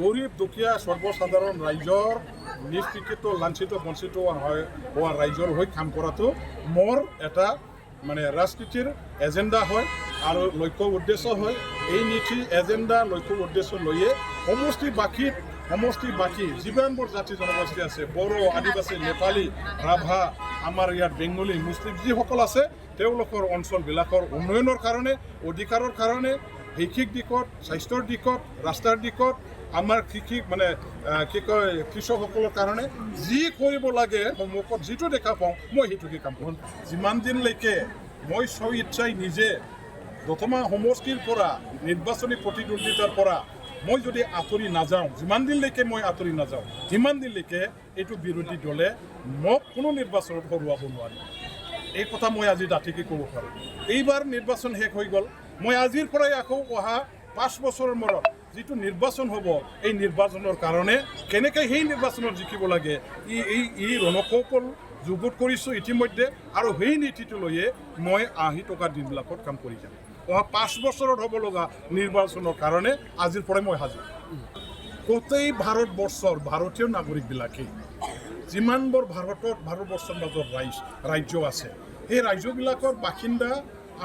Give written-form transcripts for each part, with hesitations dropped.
গৰীব দুখীয়া সৰ্বসাধাৰণ ৰাইজৰ নিষ্পেষিত লাঞ্ছিত বঞ্চিত হোৱা ৰাইজৰ হৈ কাম কৰাটো মোৰ এটা মানে ৰাজনীতিৰ এজেণ্ডা হয় আৰু লক্ষ্য উদ্দেশ্য হয়। এই নীতি এজেণ্ডা লক্ষ্য উদ্দেশ্য লৈয়ে সমষ্টি বাকী যিমানবোৰ জাতি জনগোষ্ঠী আছে, বড়ো, আদিবাসী, নেপালী, ৰাভা, আমাৰ ইয়াত বেংগলী, মুছলিম যিসকল আছে, তেওঁলোকৰ অঞ্চলবিলাকৰ উন্নয়নৰ কাৰণে, অধিকাৰৰ কাৰণে, শৈক্ষিক দিশত, স্বাস্থ্যৰ দিশত, ৰাস্তাৰ দিশত, আমাৰ কৃষকসকলৰ কাৰণে যি কৰিব লাগে সন্মুখত যিটো দেখা পাওঁ মই সেইটোকে কাম কৰোঁ। যিমান দিনলৈকে মই স্ব ইচ্ছাই নিজে দতমা সমষ্টিৰ পৰা নিৰ্বাচনী প্ৰতিদ্বন্দ্বিতাৰ পৰা মই যদি আঁতৰি নাযাওঁ, যিমান দিনলৈকে মই আঁতৰি নাযাওঁ, সিমান দিনলৈকে এইটো বিৰোধী দলে মোক কোনো নিৰ্বাচনত হৰুৱাব নোৱাৰে। এই কথা মই আজি ডাঠিকে ক'ব পাৰোঁ। এইবাৰ নিৰ্বাচন শেষ হৈ গ'ল। মই আজিৰ পৰাই আকৌ অহা 5 বছৰৰ মূৰত যিটো নিৰ্বাচন হ'ব, এই নিৰ্বাচনৰ কাৰণে কেনেকৈ সেই নিৰ্বাচনত জিকিব লাগে এই ৰণকৌশল যুগুত কৰিছোঁ ইতিমধ্যে, আৰু সেই নীতিটো লৈয়ে মই আহি থকা দিনবিলাকত কাম কৰি যাম। অহা 5 বছৰত হ'ব লগা নিৰ্বাচনৰ কাৰণে আজিৰ পৰাই মই সাজু। গোটেই ভাৰতবৰ্ষৰ ভাৰতীয় নাগৰিকবিলাকে যিমানবোৰ ভাৰতবৰ্ষৰ মাজত ৰাজ্য আছে, সেই ৰাজ্যবিলাকৰ বাসিন্দা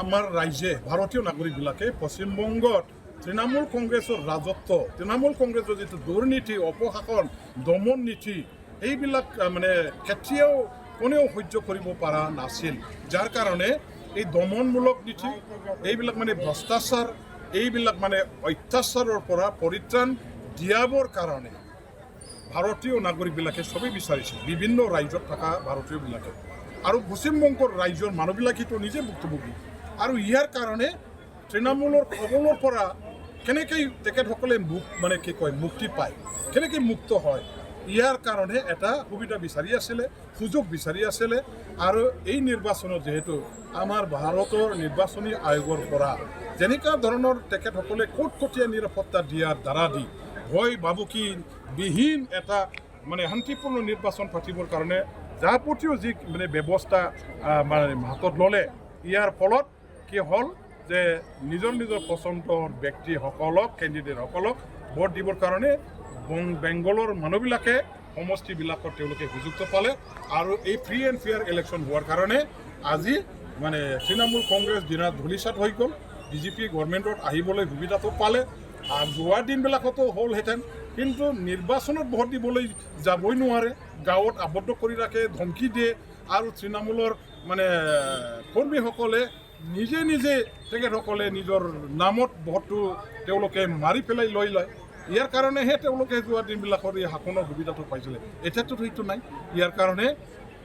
আমাৰ ৰাইজে, ভাৰতীয় নাগৰিকবিলাকে পশ্চিমবংগত তৃণমূল কংগ্ৰেছৰ ৰাজত্ব, তৃণমূল কংগ্ৰেছৰ যিটো দুৰ্নীতি, অপশাসন, দমন নীতি, এইবিলাক মানে কেতিয়াও কোনেও সহ্য কৰিব পৰা নাছিল। যাৰ কাৰণে এই দমনমূলক নীতি, এইবিলাক মানে ভ্ৰষ্টাচাৰ, এইবিলাক মানে অত্যাচাৰৰ পৰা পৰিত্ৰাণ দিয়াবৰ কাৰণে ভাৰতীয় নাগৰিকবিলাকে চবেই বিচাৰিছিল, বিভিন্ন ৰাজ্যত থকা ভাৰতীয়বিলাকে। আৰু পশ্চিমবংগৰ ৰাজ্যৰ মানুহবিলাকেতো নিজে ভুক্তভোগী। আৰু ইয়াৰ কাৰণে তৃণমূলৰ কবলৰ পৰা কেনেকৈ তেখেতসকলে মুক্তি পায়, কেনেকৈ মুক্ত হয়, ইয়াৰ কাৰণে এটা সুবিধা বিচাৰি আছিলে, সুযোগ বিচাৰি আছিলে। আৰু এই নিৰ্বাচনত যিহেতু আমাৰ ভাৰতৰ নিৰ্বাচনী আয়োগৰ পৰা যেনেকুৱা ধৰণৰ তেখেতসকলে কটকটীয়া নিৰাপত্তা দিয়াৰ দ্বাৰা দি ভয় ভাবুকি বিহীন এটা মানে শান্তিপূৰ্ণ নিৰ্বাচন পাতিবৰ কাৰণে যাৱতীয় যি মানে ব্যৱস্থা হাতত ল'লে, ইয়াৰ ফলত কি হ'ল যে নিজৰ পচন্দৰ ব্যক্তিসকলক, কেণ্ডিডেটসকলক ভোট দিবৰ কাৰণে বেংগলৰ মানুহবিলাকে সমষ্টিবিলাকত তেওঁলোকে সুযোগ পালে। আৰু এই ফ্ৰী এণ্ড ফেয়াৰ ইলেকশ্যন হোৱাৰ কাৰণে আজি মানে তৃণমূল কংগ্ৰেছ দিনা ধূলিচাত হৈ গ'ল। বিজেপি গভৰ্ণমেণ্টত আহিবলৈ সুবিধাটো পালে। যোৱা দিনবিলাকতো হ'লহেঁতেন, কিন্তু নিৰ্বাচনত ভোট দিবলৈ যাবই নোৱাৰে, গাঁৱত আবদ্ধ কৰি ৰাখে, ধমকি দিয়ে। আৰু তৃণমূলৰ মানে কৰ্মীসকলে নিজে তেখেতসকলে নিজৰ নামত ভোটটো তেওঁলোকে মাৰি পেলাই লৈ লয়। ইয়াৰ কাৰণেহে তেওঁলোকে যোৱা দিনবিলাকত এই শাসনৰ সুবিধাটো পাইছিলে। এতিয়াতো সেইটো নাই। ইয়াৰ কাৰণে